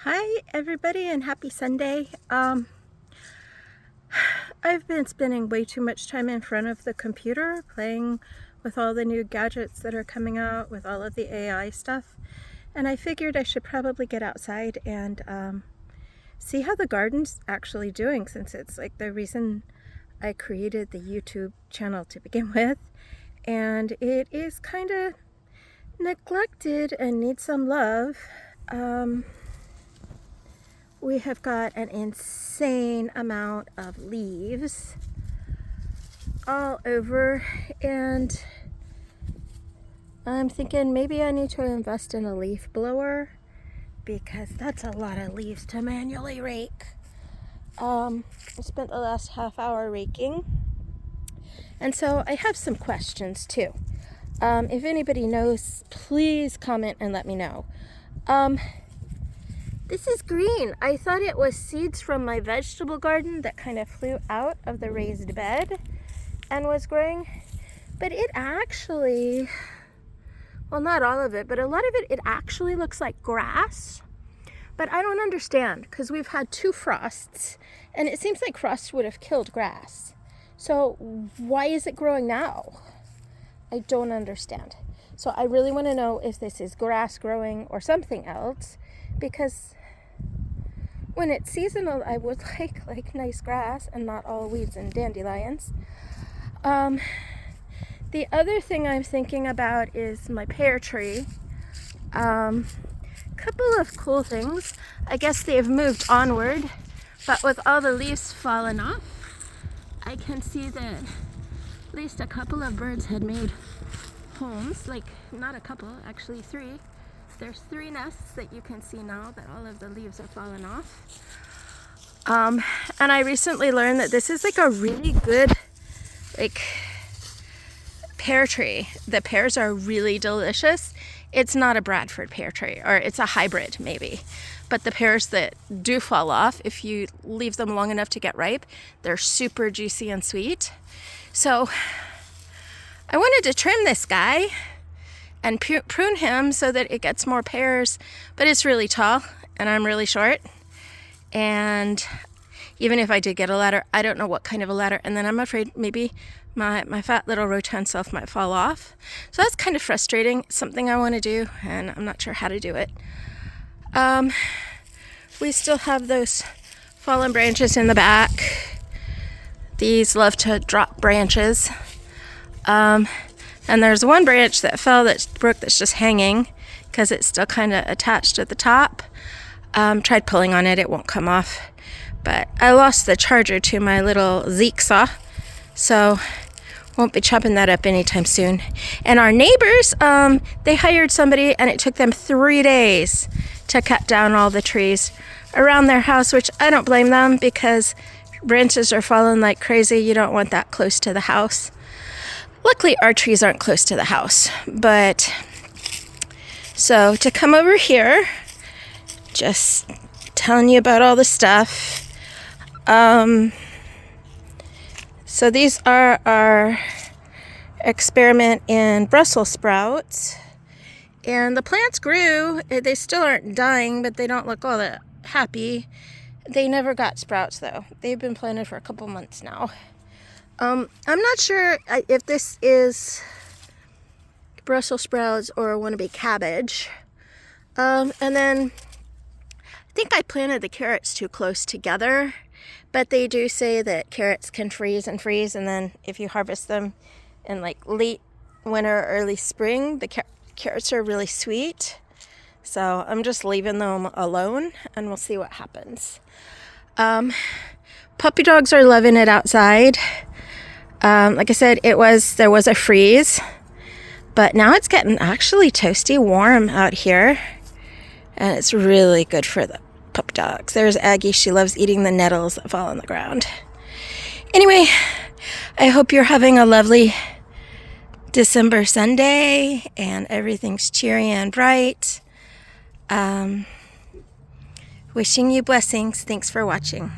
Hi everybody and happy Sunday. I've been spending way too much time in front of the computer playing with all the new gadgets that are coming out with all of the AI stuff, and I figured I should probably get outside and see how the garden's actually doing, since it's like the reason I created the YouTube channel to begin with, and it is kind of neglected and needs some love. We have got an insane amount of leaves all over, and I'm thinking maybe I need to invest in a leaf blower because that's a lot of leaves to manually rake. I spent the last half hour raking, and so I have some questions too. If anybody knows, please comment and let me know. This is green. I thought it was seeds from my vegetable garden that kind of flew out of the raised bed and was growing. But it actually, well, not all of it, but a lot of it actually looks like grass. But I don't understand, because we've had 2 frosts, and it seems like frost would have killed grass. So why is it growing now? I don't understand. So I really want to know if this is grass growing or something else, because when it's seasonal, I would like nice grass and not all weeds and dandelions. The other thing I'm thinking about is my pear tree. Couple of cool things. I guess they've moved onward, but with all the leaves fallen off, I can see that at least a couple of birds had made homes. Like, not a couple, actually 3. There's 3 nests that you can see now that all of the leaves are falling off. And I recently learned that this is like a really good pear tree. The pears are really delicious. It's not a Bradford pear tree, or it's a hybrid maybe. But the pears that do fall off, if you leave them long enough to get ripe, they're super juicy and sweet. So I wanted to trim this guy and prune him so that it gets more pears, but it's really tall and I'm really short. And even if I did get a ladder, I don't know what kind of a ladder, and then I'm afraid maybe my fat little rotund self might fall off. So that's kind of frustrating. It's something I want to do, and I'm not sure how to do it. We still have those fallen branches in the back. These love to drop branches. And there's one branch that fell that's broke that's just hanging because it's still kind of attached at the top. Tried pulling on it, it won't come off. But I lost the charger to my little Zeke saw, so won't be chopping that up anytime soon. And our neighbors, they hired somebody, and it took them 3 days to cut down all the trees around their house, which I don't blame them, because branches are falling like crazy. You don't want that close to the house. Luckily, our trees aren't close to the house, but so to come over here, just telling you about all the stuff. So these are our experiment in Brussels sprouts, and the plants grew. They still aren't dying, but they don't look all that happy. They never got sprouts though. They've been planted for a couple months now. I'm not sure if this is Brussels sprouts or wannabe cabbage. And then I think I planted the carrots too close together, but they do say that carrots can freeze, and then if you harvest them in like late winter, early spring, the carrots are really sweet. So I'm just leaving them alone, and we'll see what happens. Puppy dogs are loving it outside. Like I said, there was a freeze, but now it's getting actually toasty warm out here, and it's really good for the puppy dogs. There's Aggie. She loves eating the nettles that fall on the ground. Anyway, I hope you're having a lovely December Sunday and everything's cheery and bright. Wishing you blessings. Thanks for watching.